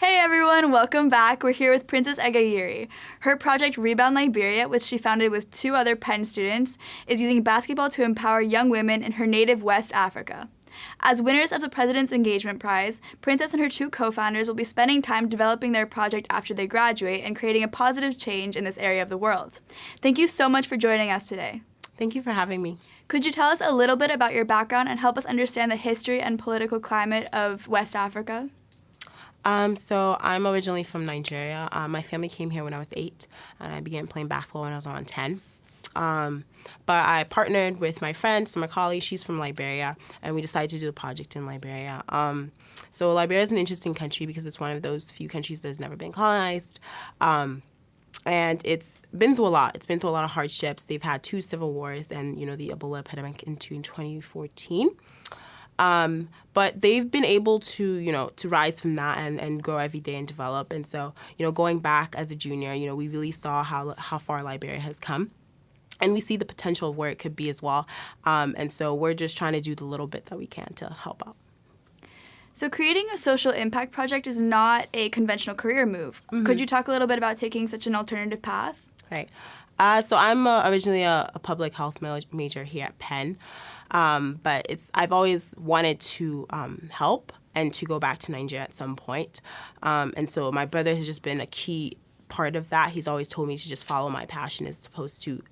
Hey everyone, welcome back. We're here with Princess Aghayere. Her project Rebound Liberia, which she founded with two other Penn students, is using basketball to empower young women in her native West Africa. As winners of the President's Engagement Prize, Princess and her two co-founders will be spending time developing their project after they graduate and creating a positive change in this area of the world. Thank you so much for joining us today. Thank you for having me. Could you tell us a little bit about your background and help us understand the history and political climate of West Africa? So I'm originally from Nigeria. My family came here when I was 8, and I began playing basketball when I was around 10. But I partnered with my friend, Kollie. She's from Liberia, and we decided to do a project in Liberia. So Liberia is an interesting country because it's one of those few countries that has never been colonized. And it's been through a lot. It's been through a lot of hardships. They've had 2 civil wars and, the Ebola epidemic in 2014. But they've been able to rise from that and grow every day and develop. And so, going back as a junior, we really saw how far Liberia has come. And we see the potential of where it could be as well. And so we're just trying to do the little bit that we can to help out. So creating a social impact project is not a conventional career move. Mm-hmm. Could you talk a little bit about taking such an alternative path? Right. So I'm originally a public health major here at Penn. But I've always wanted to help and to go back to Nigeria at some point. And so my brother has just been a key part of that. He's always told me to just follow my passion as opposed to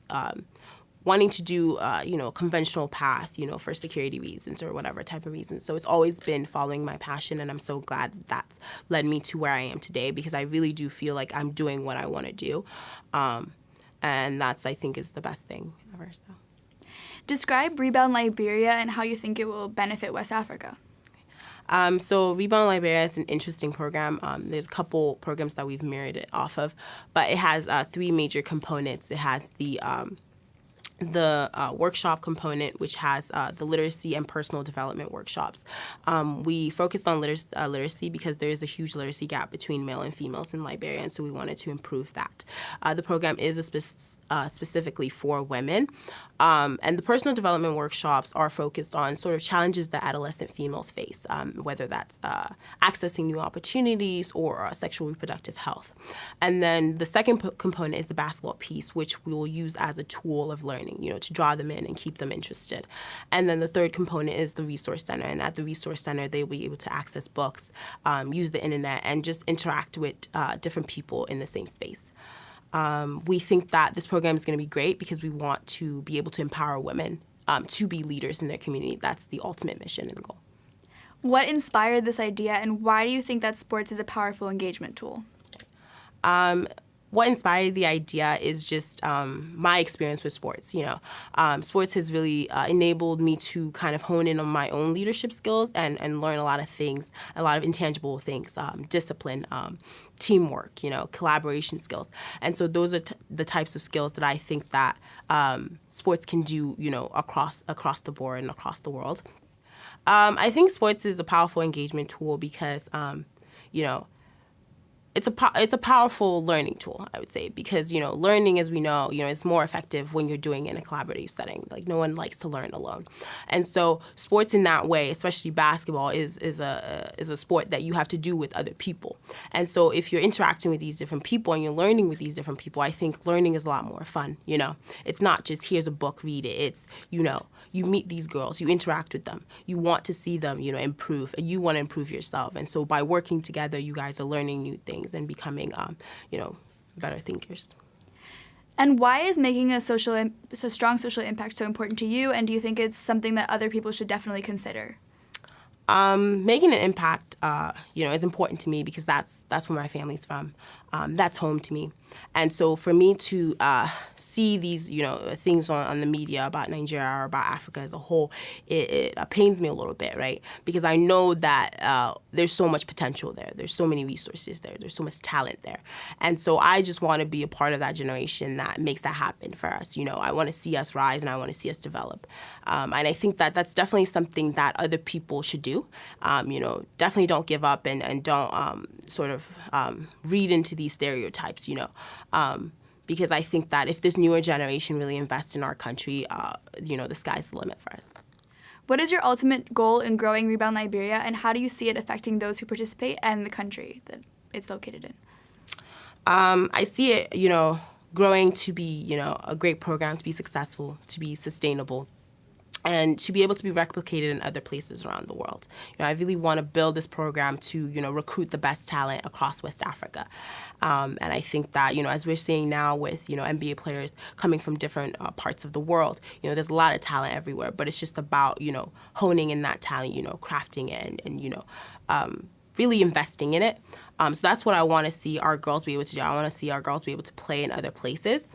wanting to do, a conventional path, for security reasons or whatever type of reasons. So it's always been following my passion, and I'm so glad that's led me to where I am today because I really do feel like I'm doing what I want to do. And that's, I think, is the best thing ever, so. Describe Rebound Liberia and how you think it will benefit West Africa. So Rebound Liberia is an interesting program. There's a couple programs that we've mirrored it off of, but it has 3 major components. It has the workshop component, which has the literacy and personal development workshops. We focused on literacy because there is a huge literacy gap between male and females in Liberia, and so we wanted to improve that. The program is specifically for women, and the personal development workshops are focused on sort of challenges that adolescent females face, whether that's accessing new opportunities or sexual reproductive health. And then the second component is the basketball piece, which we will use as a tool of learning, to draw them in and keep them interested. And then the third component is the resource center. And at the resource center, they will be able to access books, use the internet, and just interact with different people in the same space. We think that this program is going to be great because we want to be able to empower women to be leaders in their community. That's the ultimate mission and goal. What inspired this idea, and why do you think that sports is a powerful engagement tool? What inspired the idea is just my experience with sports. Sports has really enabled me to kind of hone in on my own leadership skills and learn a lot of things, a lot of intangible things, discipline, teamwork, collaboration skills. And so those are the types of skills that I think that sports can do, across the board and across the world. I think sports is a powerful engagement tool because, it's a powerful learning tool, I would say, because, learning, as we know, is more effective when you're doing it in a collaborative setting. Like, no one likes to learn alone. And so sports in that way, especially basketball, is a sport that you have to do with other people. And so if you're interacting with these different people and you're learning with these different people, I think learning is a lot more fun, It's not just, here's a book, read it. It's, you meet these girls, you interact with them, you want to see them, improve, and you want to improve yourself. And so by working together, you guys are learning new things and becoming, better thinkers. And why is making a strong social impact so important to you, and do you think it's something that other people should definitely consider? Making an impact, is important to me because that's where my family's from. That's home to me. And so for me to see these, things on the media about Nigeria or about Africa as a whole, it pains me a little bit, right? Because I know that there's so much potential there. There's so many resources there. There's so much talent there. And so I just want to be a part of that generation that makes that happen for us. I want to see us rise and I want to see us develop. And I think that that's definitely something that other people should do. Definitely don't give up and don't read into these stereotypes, because I think that if this newer generation really invests in our country, the sky's the limit for us. What is your ultimate goal in growing Rebound Liberia, and how do you see it affecting those who participate and the country? it's located in? I see it, growing to be, a great program, to be successful, to be sustainable, and to be able to be replicated in other places around the world. I really want to build this program to, recruit the best talent across West Africa. And I think that, as we're seeing now with, NBA players coming from different parts of the world, there's a lot of talent everywhere, but it's just about, honing in that talent, crafting it and really investing in it. So that's what I want to see our girls be able to do. I want to see our girls be able to play in other places.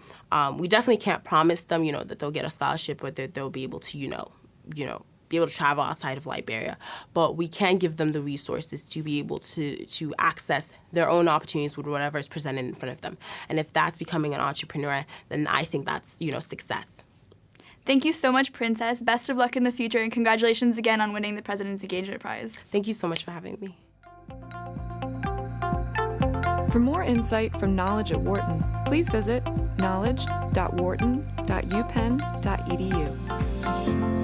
We definitely can't promise them, that they'll get a scholarship or that they'll be able to, be able to travel outside of Liberia. But we can give them the resources to be able to access their own opportunities with whatever is presented in front of them. And if that's becoming an entrepreneur, then I think that's, success. Thank you so much, Princess. Best of luck in the future, and congratulations again on winning the President's Engagement Prize. Thank you so much for having me. For more insight from Knowledge at Wharton, please visit knowledge.wharton.upenn.edu.